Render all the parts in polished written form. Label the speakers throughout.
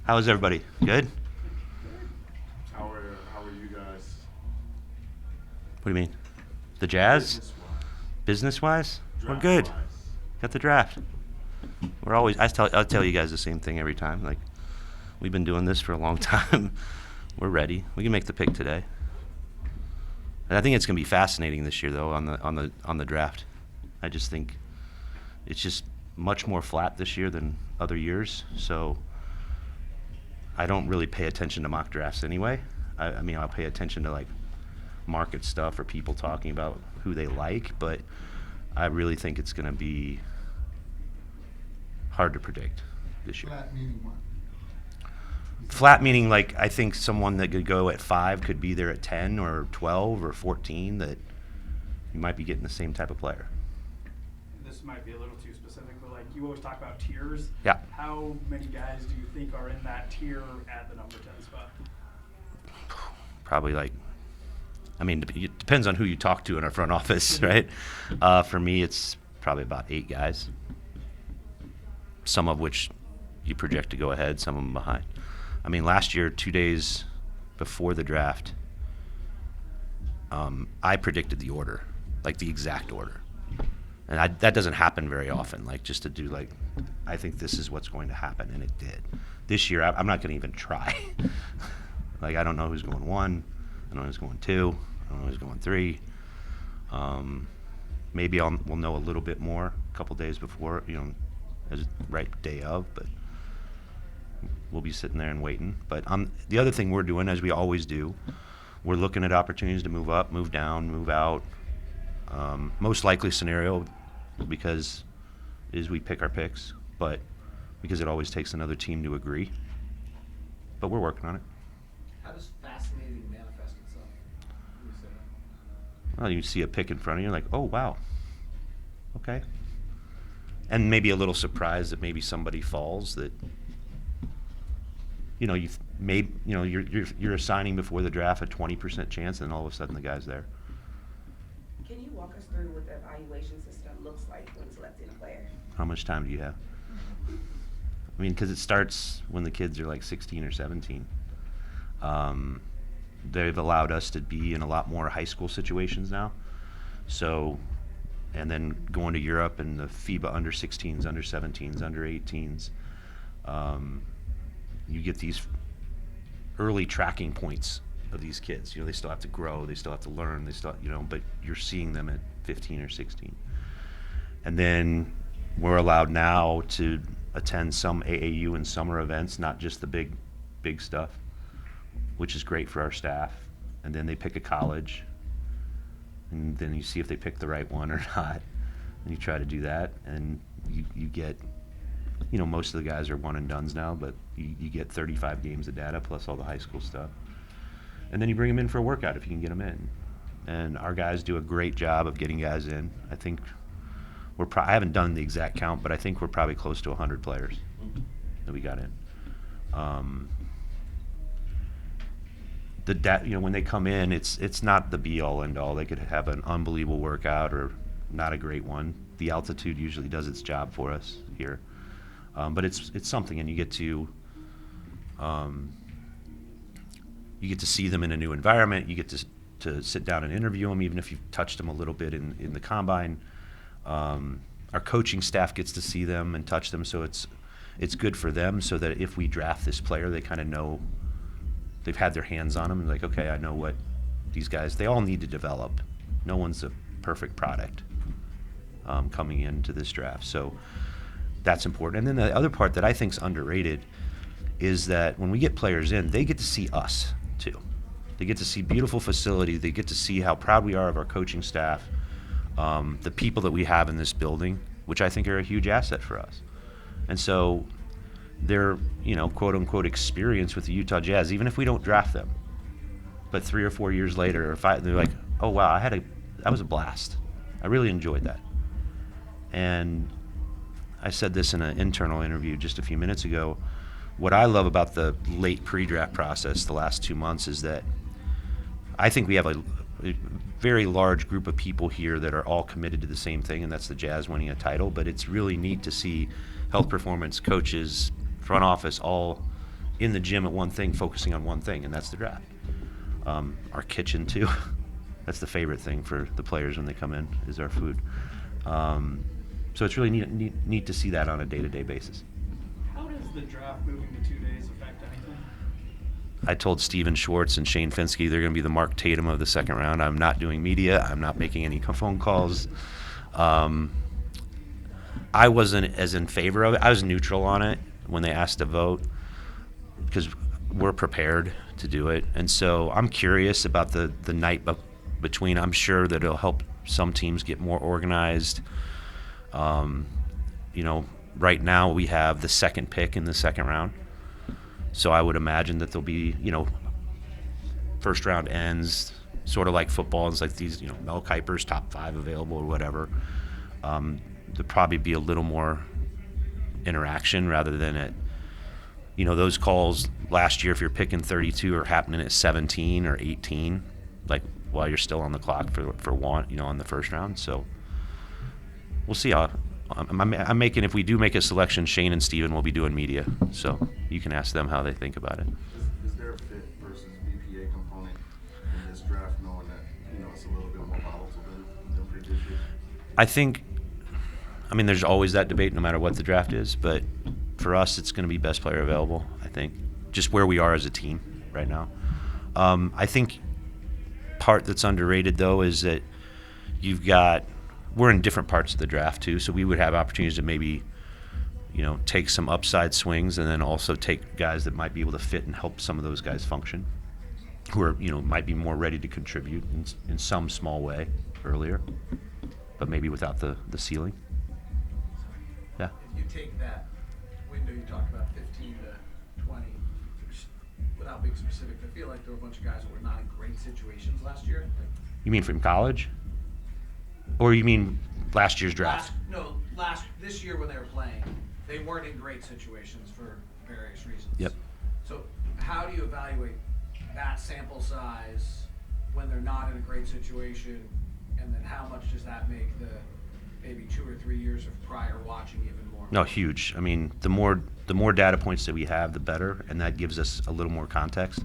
Speaker 1: How is everybody? Good?
Speaker 2: How are you guys
Speaker 1: What do you mean? The Jazz?
Speaker 2: business wise,
Speaker 1: Business-wise? We're
Speaker 2: draft
Speaker 1: good.
Speaker 2: wise?
Speaker 1: Got the draft. I'll tell you guys the same thing every time. Like, we've been doing this for a long time. We're ready. We can make the pick today. And I think it's going to be fascinating this year, though, on the draft. I just think it's just much more flat this year than other years. So I don't really pay attention to mock drafts anyway. I mean, I'll pay attention to like market stuff or people talking about who they like, but I really think it's going to be hard to predict this year.
Speaker 3: Flat meaning what?
Speaker 1: Flat meaning like I think someone that could go at 5 could be there at 10 or 12 or 14, that you might be getting the same type of player.
Speaker 4: This might be a little too specific, but like you always talk about tiers.
Speaker 1: Yeah.
Speaker 4: How many guys do you think are in that tier at the number 10 spot?
Speaker 1: Probably like, I mean, it depends on who you talk to in our front office, right? For me, it's probably about 8 guys, some of which you project to go ahead, some of them behind. I mean, last year, 2 days before the draft, I predicted the order, like the exact order. And that doesn't happen very often, like just to do like, I think this is what's going to happen, and it did. This year, I'm not going to even try. Like, I don't know who's going 1, I don't know who's going 2, I don't know who's going 3. Maybe we'll know a little bit more a couple days before, as right day of, but we'll be sitting there and waiting. But the other thing we're doing, as we always do, we're looking at opportunities to move up, move down, move out. Most likely scenario, because is we pick our picks, but because it always takes another team to agree. But we're working on it.
Speaker 3: How does fascinating manifest itself? When you say that?
Speaker 1: Well, you see a pick in front of you, like, oh wow, okay, and maybe a little surprised that maybe somebody falls that you're assigning before the draft a 20% chance, and all of a sudden the guy's there.
Speaker 5: Can you walk us through what the evaluation system looks like when selecting a player?
Speaker 1: How much time do you have? I mean, because it starts when the kids are like 16 or 17. They've allowed us to be in a lot more high school situations now. So, and then going to Europe and the FIBA under 16s, under 17s, under 18s, you get these early tracking points of these kids. They still have to grow, they still have to learn, but you're seeing them at 15 or 16. And then we're allowed now to attend some AAU and summer events, not just the big stuff, which is great for our staff. And then they pick a college, and then you see if they pick the right one or not, and you try to do that, and you get, most of the guys are one and dones now, but you get 35 games of data plus all the high school stuff. And then you bring them in for a workout if you can get them in. And our guys do a great job of getting guys in. I think I haven't done the exact count, but I think we're probably close to 100 players that we got in. When they come in, it's not the be all end all. They could have an unbelievable workout or not a great one. The altitude usually does its job for us here, but it's something, and you get to see them in a new environment. You get to sit down and interview them, even if you've touched them a little bit in the combine. Our coaching staff gets to see them and touch them, so it's good for them, so that if we draft this player, they kind of know they've had their hands on them and like, okay, I know what these guys, they all need to develop. No one's a perfect product coming into this draft, so that's important. And then the other part that I think is underrated is that when we get players in, they get to see us too. They get to see beautiful facility. They get to see how proud we are of our coaching staff, the people that we have in this building, which I think are a huge asset for us. And so their, quote unquote experience with the Utah Jazz, even if we don't draft them, but 3 or 4 years later or 5, they're like, oh wow, that was a blast. I really enjoyed that. And I said this in an internal interview just a few minutes ago. What I love about the late pre-draft process the last 2 months is that I think we have a very large group of people here that are all committed to the same thing, and that's the Jazz winning a title. But it's really neat to see health performance coaches, front office, all in the gym at one thing, focusing on one thing, and that's the draft. Our kitchen too. That's the favorite thing for the players when they come in, is our food. So it's really neat to see that on a day-to-day basis.
Speaker 4: How does the draft moving to 2 days affect anything?
Speaker 1: I told Steven Schwartz and Shane Finsky they're going to be the Mark Tatum of the second round. I'm not doing media. I'm not making any phone calls. I wasn't as in favor of it. I was neutral on it when they asked to vote because we're prepared to do it. And so I'm curious about the night between. I'm sure that it'll help some teams get more organized. Right now we have the second pick in the second round. So I would imagine that there'll be, first round ends, sort of like football. It's like these, Mel Kiper's top 5 available or whatever. There'll probably be a little more interaction rather than at, those calls last year, if you're picking 32 are happening at 17 or 18, like while you're still on the clock for one, on the first round. So we'll see how. I'm making, if we do make a selection, Shane and Steven will be doing media, so you can ask them how they think about it.
Speaker 2: Is there a fit versus BPA component in this draft, knowing that it's a little bit more volatile than previous years?
Speaker 1: I think, there's always that debate no matter what the draft is, but for us it's going to be best player available, I think, just where we are as a team right now. I think part that's underrated, though, is that we're in different parts of the draft too, so we would have opportunities to maybe, take some upside swings, and then also take guys that might be able to fit and help some of those guys function, who are might be more ready to contribute in some small way earlier, but maybe without the ceiling. Yeah.
Speaker 3: If you take that window you talked about, 15 to 20, which, without being specific, I feel like there were a bunch of guys who were not in great situations last year.
Speaker 1: You mean from college? Or you mean last year's draft?
Speaker 3: This year when they were playing, they weren't in great situations for various reasons.
Speaker 1: Yep.
Speaker 3: So how do you evaluate that sample size when they're not in a great situation, and then how much does that make the maybe 2 or 3 years of prior watching even more?
Speaker 1: No, huge. The more data points that we have, the better, and that gives us a little more context.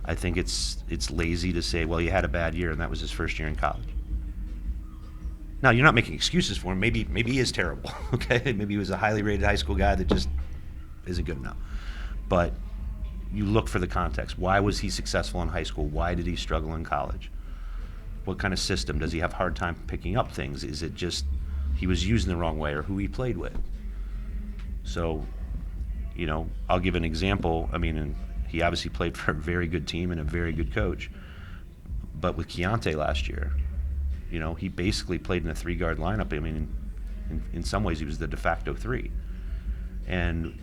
Speaker 1: I think it's lazy to say, well, he had a bad year and that was his first year in college. Now, you're not making excuses for him. Maybe he is terrible, okay? Maybe he was a highly rated high school guy that just isn't good enough. But you look for the context. Why was he successful in high school? Why did he struggle in college? What kind of system? Does he have a hard time picking up things? Is it just he was used in the wrong way, or who he played with? So, I'll give an example. And he obviously played for a very good team and a very good coach. But with Keontae last year, he basically played in a 3-guard lineup. In some ways, he was the de facto 3. And,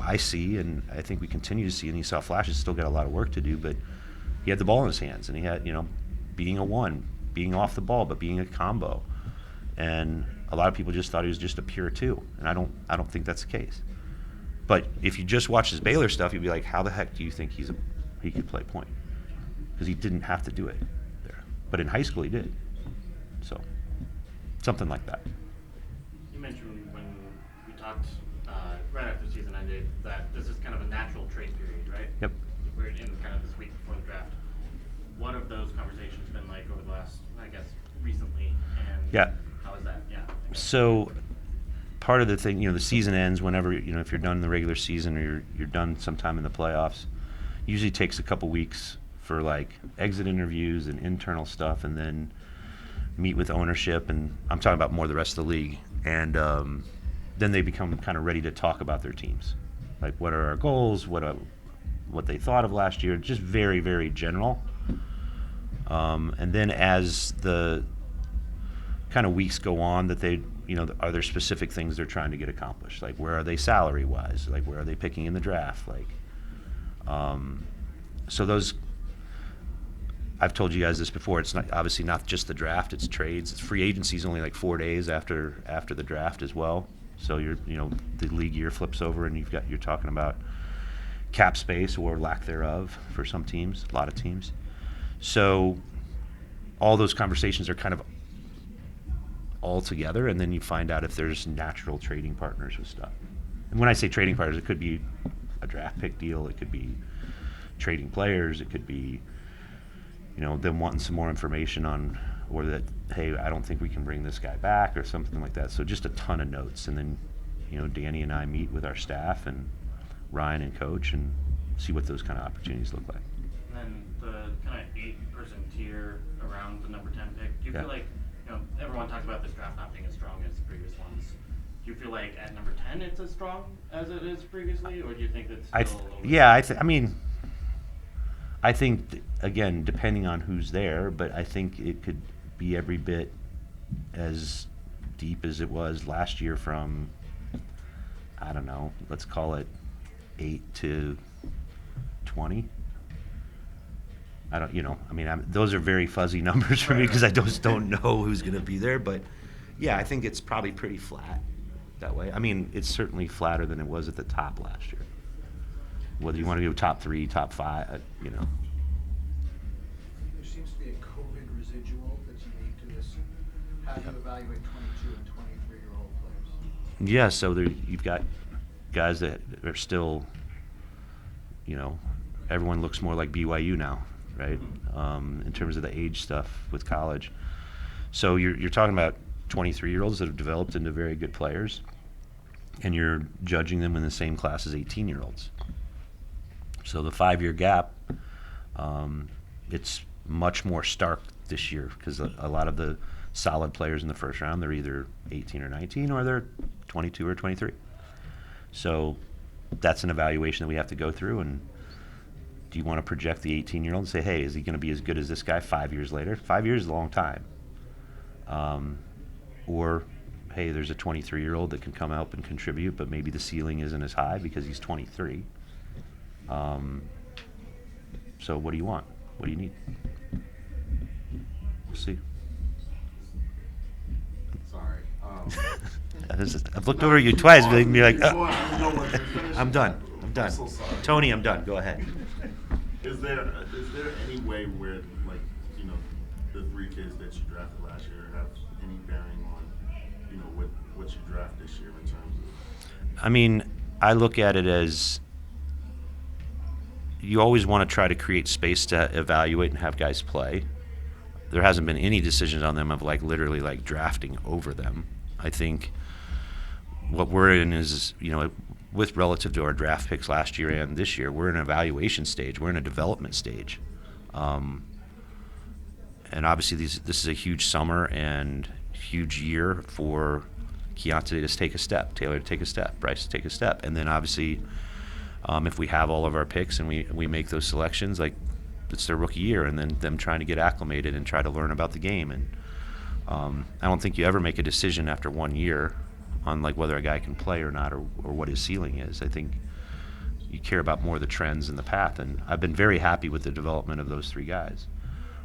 Speaker 1: I see, and I think we continue to see, and he saw flashes, still got a lot of work to do, but he had the ball in his hands, and he had, being a 1, being off the ball, but being a combo. And a lot of people just thought he was just a pure 2, and I don't think that's the case. But if you just watch his Baylor stuff, you'd be like, how the heck do you think he could play point? Because he didn't have to do it there. But in high school, he did. So, something like that.
Speaker 6: You mentioned when we talked right after the season ended that this is kind of a natural trade period, right?
Speaker 1: Yep.
Speaker 6: We're in kind of this week before the draft. What have those conversations been like over the last, recently? And
Speaker 1: Yeah.
Speaker 6: how is that? Yeah.
Speaker 1: So, part of the thing, the season ends whenever, if you're done in the regular season or you're done sometime in the playoffs. Usually takes a couple weeks for exit interviews and internal stuff, and then meet with ownership, and I'm talking about more the rest of the league, and then they become kind of ready to talk about their teams, like what are our goals, what they thought of last year, just very, very general. And then as the kind of weeks go on, that they, are there specific things they're trying to get accomplished, like where are they salary wise, like where are they picking in the draft, so those. I've told you guys this before. It's obviously not just the draft; it's trades. It's free agency is only 4 days after the draft as well. So the league year flips over, and you're talking about cap space or lack thereof for some teams, a lot of teams. So all those conversations are kind of all together, and then you find out if there's natural trading partners with stuff. And when I say trading partners, it could be a draft pick deal, it could be trading players, it could be, them wanting some more information on, or that, hey, I don't think we can bring this guy back or something like that. So just a ton of notes. And then, Danny and I meet with our staff and Ryan and coach and see what those kind of opportunities look like.
Speaker 6: And then the kind of 8-person tier around the number 10 pick, do you
Speaker 1: Yeah.
Speaker 6: feel like, everyone talks about this draft not being as strong as previous ones. Do you feel like at number 10 it's as strong as it is previously, or do you think it's still a little bit?
Speaker 1: Yeah, I think, again, depending on who's there, but I think it could be every bit as deep as it was last year from, I don't know, let's call it 8 to 20. I don't, those are very fuzzy numbers for me because I just don't know who's going to be there. But yeah, I think it's probably pretty flat that way. I mean, it's certainly flatter than it was at the top last year. Whether you want to go top 3, top 5,
Speaker 3: There seems to be a COVID residual that's unique to this. How do you evaluate 22 and 23-year-old players?
Speaker 1: Yeah, so you've got guys that are still, everyone looks more like BYU now, right? In terms of the age stuff with college. So you're talking about 23-year-olds that have developed into very good players, and you're judging them in the same class as 18-year-olds. So the 5-year gap, it's much more stark this year because a lot of the solid players in the first round, they're either 18 or 19 or they're 22 or 23. So that's an evaluation that we have to go through. And do you want to project the 18-year-old and say, hey, is he going to be as good as this guy 5 years later? 5 years is a long time. Or, hey, there's a 23-year-old that can come out and contribute, but maybe the ceiling isn't as high because he's 23. So what do you want? What do you need? We'll see.
Speaker 2: Sorry.
Speaker 1: I've looked over at you twice, and you're like,
Speaker 2: Go on, no worries, finish.
Speaker 1: I'm done.
Speaker 2: I'm so sorry.
Speaker 1: Tony, I'm done. Go ahead.
Speaker 2: Is there any way where, like, the 3 kids that you drafted last year have any bearing on, what you draft this year in terms of?
Speaker 1: I mean, I look at it as you always want to try to create space to evaluate and have guys play. There hasn't been any decisions on them of literally drafting over them. I think what we're in is, with relative to our draft picks last year and this year, we're in an evaluation stage. We're in a development stage. And obviously this is a huge summer and huge year for Keontae to take a step, Taylor to take a step, Bryce to take a step. And then obviously if we have all of our picks and we make those selections, it's their rookie year, and then them trying to get acclimated and try to learn about the game. And I don't think you ever make a decision after 1 year on whether a guy can play or not, or what his ceiling is. I think you care about more the trends and the path, and I've been very happy with the development of those 3 guys.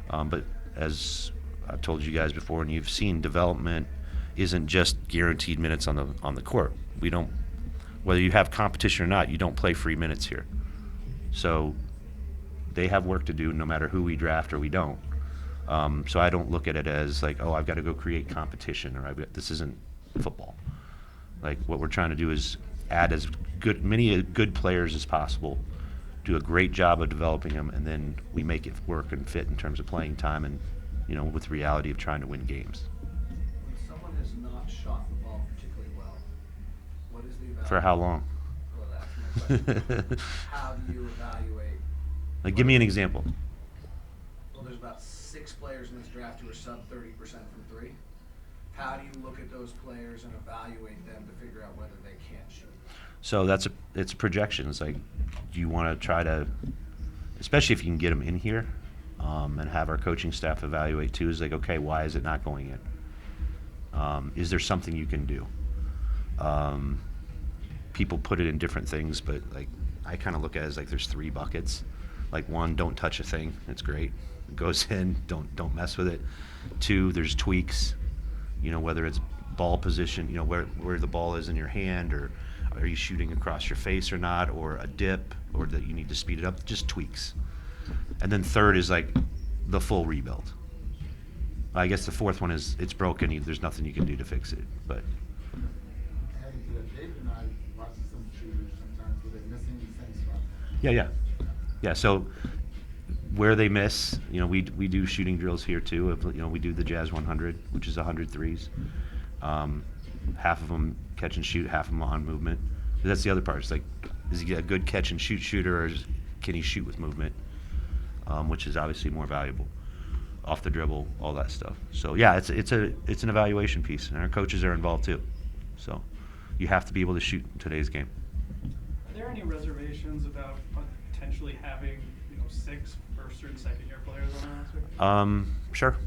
Speaker 1: But as I've told you guys before, and you've seen, development isn't just guaranteed minutes on the court. We don't, whether you have competition or not, you don't play free minutes here. So they have work to do no matter who we draft or we don't. So I don't look at it as I've got to go create competition, or this isn't football. What we're trying to do is add as many good players as possible, do a great job of developing them, and then we make it work and fit in terms of playing time and, with the reality of trying to win games.
Speaker 3: When someone has not shot the ball particularly well, what is the evaluation?
Speaker 1: For how long?
Speaker 3: Well, that's my question. How do you evaluate?
Speaker 1: Give me an example.
Speaker 3: Well, there's about 6 players in this draft who are sub 30% from 3. How do you look at those players and evaluate them to figure out whether they can shoot?
Speaker 1: So it's projections. Do you want to try to, especially if you can get them in here, and have our coaching staff evaluate too, is okay, why is it not going in? Is there something you can do? People put it in different things, but I kind of look at it as there's 3 buckets. 1, don't touch a thing. It's great. It goes in. Don't mess with it. 2, there's tweaks. Whether it's ball position, where the ball is in your hand, or are you shooting across your face or not, or a dip, or that you need to speed it up. Just tweaks. And then 3rd is the full rebuild. I guess the 4th one is it's broken. There's nothing you can do to fix it. But
Speaker 7: David and I watched some
Speaker 1: Yeah. So where they miss, we do shooting drills here too. We do the Jazz 100, which is 100 threes. Half of them catch and shoot, half of them on movement. That's the other part. It's like, is he a good catch and shoot shooter, or can he shoot with movement? Which is obviously more valuable. Off the dribble, all that stuff. So yeah, it's an evaluation piece, and our coaches are involved too. So you have to be able to shoot in today's game.
Speaker 4: Are there any reservations about potentially having 6 first and second year players on the roster?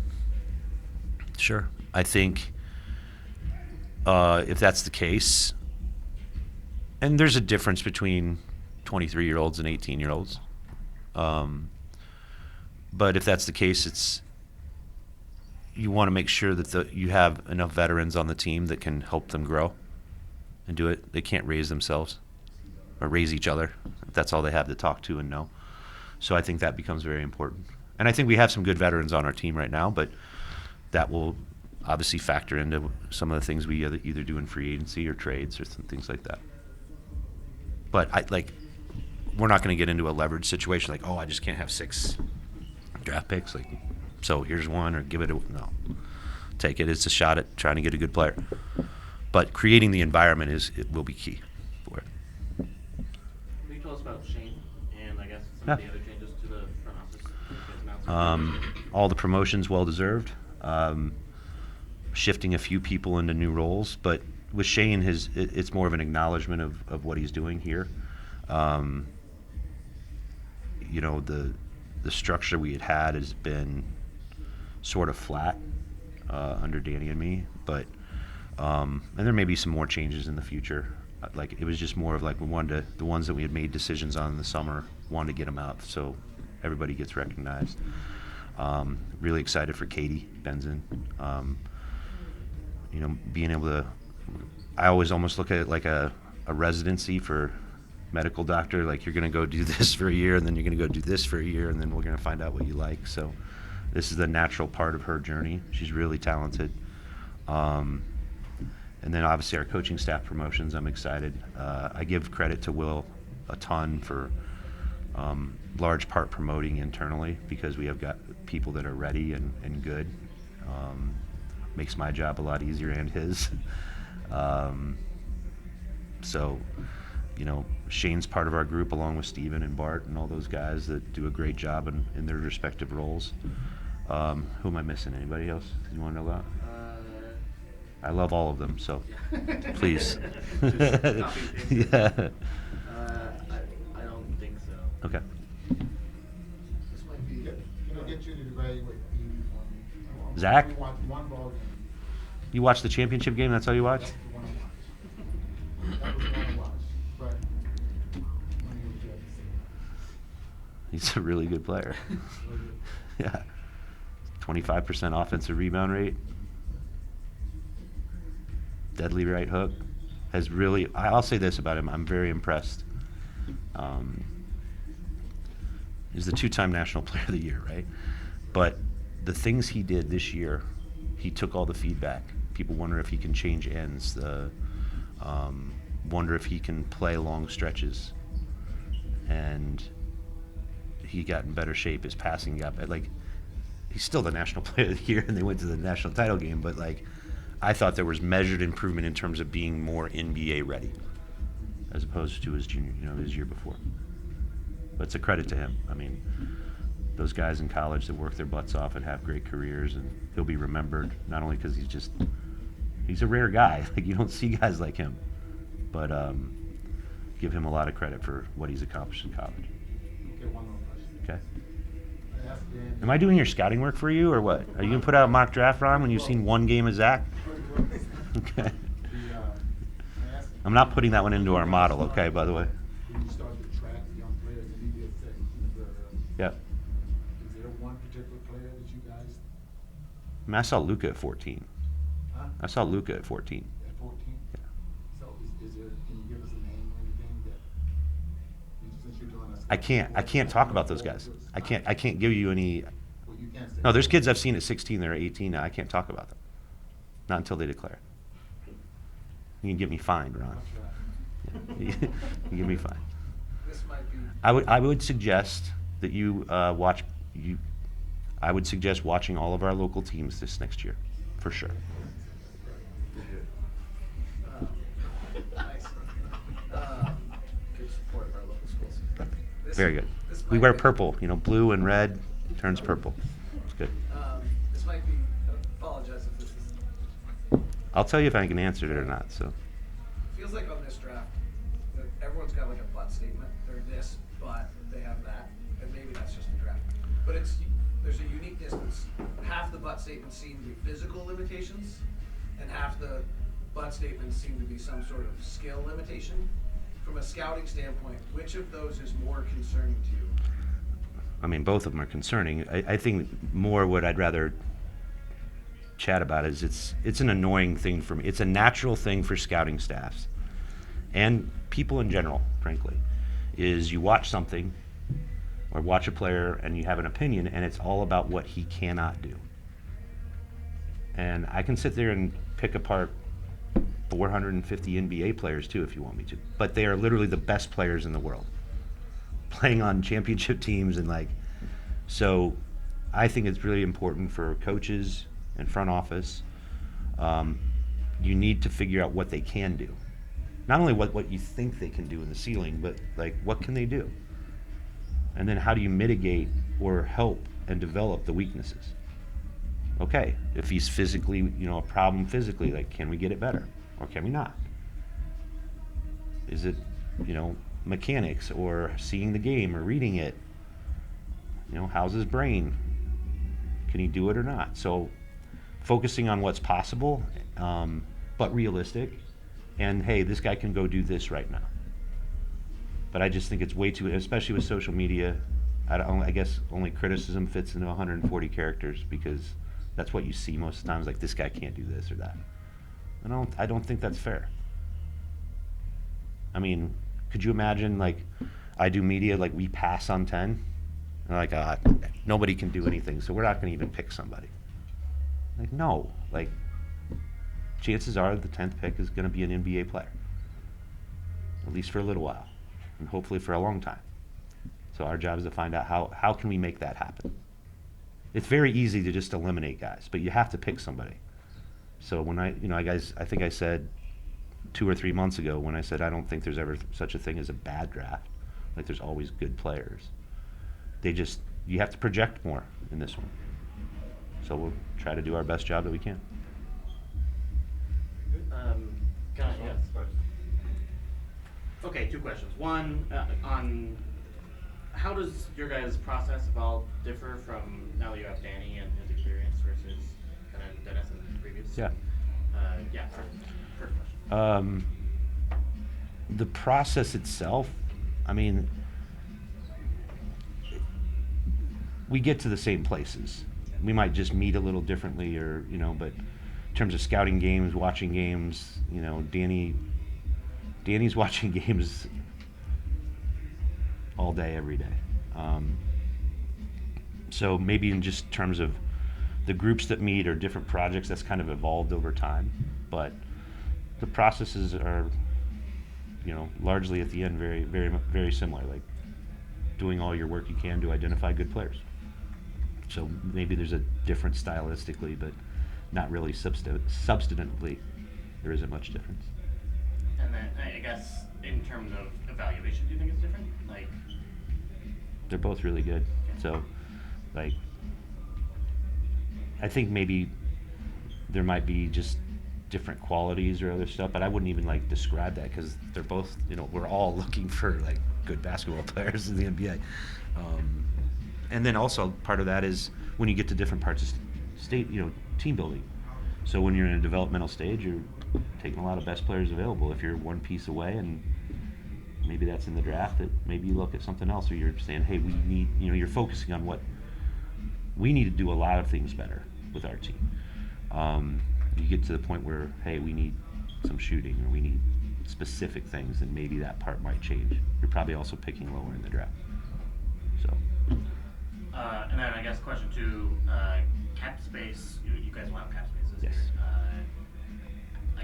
Speaker 1: Sure. I think if that's the case, and there's a difference between 23-year-olds and 18-year-olds. But if that's the case, you want to make sure that you have enough veterans on the team that can help them grow and do it. They can't raise themselves or raise each other. That's all they have to talk to and know. So I think that becomes very important. And I think we have some good veterans on our team right now, but that will obviously factor into some of the things we either do in free agency or trades or some things like that. But we're not going to get into a leverage situation like, I just can't have 6 draft picks. So here's one, or give it no. Take it. It's a shot at trying to get a good player. But creating the environment will be key for it.
Speaker 6: Can you tell us about Shane and I guess some of the other changes to the front office?
Speaker 1: All the promotions well deserved. Shifting a few people into new roles, but with Shane, it's more of an acknowledgement of what he's doing here. The structure we had has been sort of flat under Danny and me, but and there may be some more changes in the future. It was just more of we wanted the ones that we had made decisions on in the summer, wanted to get them out so everybody gets recognized. Really excited for Katie Benzin. Being able to, I always almost look at it like a residency for medical doctor. You're going to go do this for a year, and then you're going to go do this for a year, and then we're going to find out what you like. So this is the natural part of her journey. She's really talented. And then obviously our coaching staff promotions, I'm excited. I give credit to Will a ton for large part promoting internally, because we have got people that are ready and good. Makes my job a lot easier and his. So, Shane's part of our group along with Steven and Bart and all those guys that do a great job in their respective roles. Who am I missing? Anybody else you want to know about? I love all of them, so please.
Speaker 6: Just copy and paste.
Speaker 1: Yeah.
Speaker 6: I don't think so.
Speaker 1: Okay.
Speaker 7: This might be, get you to evaluate Evie for me.
Speaker 1: Zach?
Speaker 7: We want one ball game.
Speaker 1: You watched the championship game? That's all you watched?
Speaker 7: That's the one I watched. That was the one I watched, but when he was there,
Speaker 1: He's a really good player. Yeah. 25% offensive rebound rate. Deadly right hook. I'll say this about him, I'm very impressed. He's the 2-time National Player of the Year, right? But the things he did this year, he took all the feedback. People wonder if he can change ends, wonder if he can play long stretches. And he got in better shape. His passing got better. He's still the National Player of the Year, and they went to the national title game, but I thought there was measured improvement in terms of being more NBA ready, as opposed to his his year before. But it's a credit to him. I mean, those guys in college that work their butts off and have great careers, and he'll be remembered not only because he's a rare guy. You don't see guys like him, but give him a lot of credit for what he's accomplished in college.
Speaker 7: Okay, one more question.
Speaker 1: Okay.
Speaker 7: I asked Dan.
Speaker 1: Am I doing your scouting work for you, or what? Are you gonna put out a mock draft, Ron, when you've seen one game of Zach? Okay.
Speaker 7: I asked him,
Speaker 1: I'm not putting that one into our model, okay, by the way.
Speaker 7: when you started to track young players, and he did say, very early,
Speaker 1: Yep.
Speaker 7: is there one particular player that you guys,
Speaker 1: I mean, I saw Luca at 14.
Speaker 7: huh?
Speaker 1: I saw Luca at 14.
Speaker 7: At 14?
Speaker 1: Yeah.
Speaker 7: So is there, can you give us a name or anything that, since you're doing a.
Speaker 1: I can't talk about those guys. I can't give you any.
Speaker 7: Well, you can't say.
Speaker 1: No, there's kids I've seen at 16 that are 18 now. I can't talk about them. Not until they declare. You can get me fined, Ron.
Speaker 7: That's right.
Speaker 1: Yeah. You can get me fined.
Speaker 3: This this might be.
Speaker 1: I would suggest that you watch you. I would suggest watching all of our local teams this next year, for sure.
Speaker 3: Nice. Good support of our local schools. This-
Speaker 1: Very good.
Speaker 3: this
Speaker 1: We
Speaker 3: might
Speaker 1: wear
Speaker 3: be-
Speaker 1: purple. You know, blue and red turns purple. It's good.
Speaker 3: This might be, apologize if this is,
Speaker 1: I'll tell you if I can answer it or not. So.
Speaker 3: feels like on this draft, that everyone's got like a butt statement. They're this, but they have that, and maybe that's just the draft. But there's a uniqueness that's, half the butt statements seem to be physical limitations, and half the butt statements seem to be some sort of skill limitation. From a scouting standpoint, which of those is more concerning to you?
Speaker 1: I mean, both of them are concerning. I think more what I'd rather chat about is it's an annoying thing for me. It's a natural thing for scouting staffs and people in general, frankly, is you watch something or watch a player and you have an opinion and it's all about what he cannot do. And I can sit there and pick apart 450 NBA players too if you want me to, but they are literally the best players in the world, playing on championship teams and so I think it's really important for coaches and front office. You need to figure out what they can do, not only what you think they can do in the ceiling, but what can they do, and then how do you mitigate or help and develop the weaknesses. Okay, if he's physically, a problem physically, can we get it better or can we not? Is it, mechanics or seeing the game or reading it? How's his brain? Can he do it or not? So focusing on what's possible, but realistic, and hey, this guy can go do this right now. But I just think it's way too, especially with social media, I guess only criticism fits into 140 characters because that's what you see most of the times, this guy can't do this or that. I don't think that's fair. I mean, could you imagine, I do media, we pass on 10, and nobody can do anything, so we're not going to even pick somebody. No. Chances are the 10th pick is going to be an NBA player, at least for a little while, and hopefully for a long time. So our job is to find out how can we make that happen. It's very easy to just eliminate guys, but you have to pick somebody. So when I think I said 2 or 3 months ago when I said I don't think there's ever such a thing as a bad draft, there's always good players. You have to project more in this one. So we'll try to do our best job that we can.
Speaker 6: Yes. Okay, 2 questions. One, on how does your guys' process evolve differ from now that you have Danny and his experience versus kind of Dennis and previous?
Speaker 1: Yeah.
Speaker 6: First question.
Speaker 1: The process itself, I mean, we get to the same places. We might just meet a little differently but in terms of scouting games, watching games, Danny's watching games all day, every day. So maybe in just terms of the groups that meet or different projects, that's kind of evolved over time. But the processes are, largely at the end very, very, very similar. Doing all your work you can to identify good players. So maybe there's a difference stylistically, but not really substantively. There isn't much difference.
Speaker 6: And then I guess in terms of evaluation, do you think it's different?
Speaker 1: They're both really good. So, I think maybe there might be just different qualities or other stuff, but I wouldn't even describe that because they're both, we're all looking for good basketball players in the NBA. And then also part of that is when you get to different parts of state, team building. So when you're in a developmental stage, you're taking a lot of best players available. If you're one piece away and maybe that's in the draft, that maybe you look at something else, or you're saying, hey, we need, you're focusing on what we need to do a lot of things better with our team. You get to the point where, hey, we need some shooting or we need specific things, and maybe that part might change. You're probably also picking lower in the draft. So.
Speaker 6: And then I guess question 2, cap space. You guys will have cap space this
Speaker 1: Yes.
Speaker 6: year.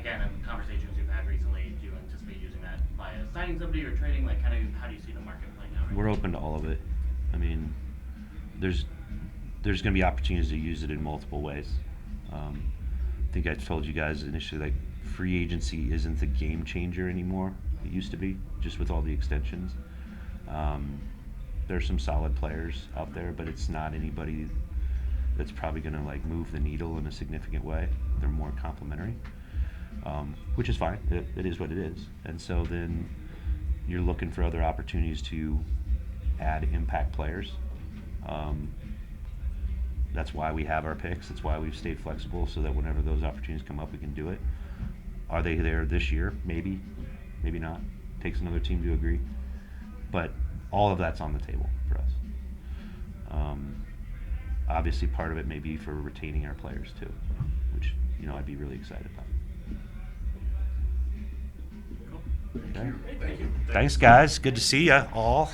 Speaker 6: Again, in conversations you've had recently, do you anticipate using that by signing somebody or trading? How do you see the market
Speaker 1: We're open to all of it. I mean, there's going to be opportunities to use it in multiple ways. I think I told you guys initially, like, free agency isn't the game changer anymore. It used to be, just with all the extensions. There's some solid players out there, but it's not anybody that's probably going to like move the needle in a significant way. They're more complementary, which is fine. It is what it is. And so then you're looking for other opportunities to add impact players. That's why we have our picks. That's why we've stayed flexible, so that whenever those opportunities come up, we can do it. Are they there this year? Maybe, maybe not. Takes another team to agree. But all of that's on the table for us. Obviously, part of it may be for retaining our players too, which I'd be really excited about. Okay.
Speaker 3: Thank you.
Speaker 1: Thanks, guys. Good to see you all.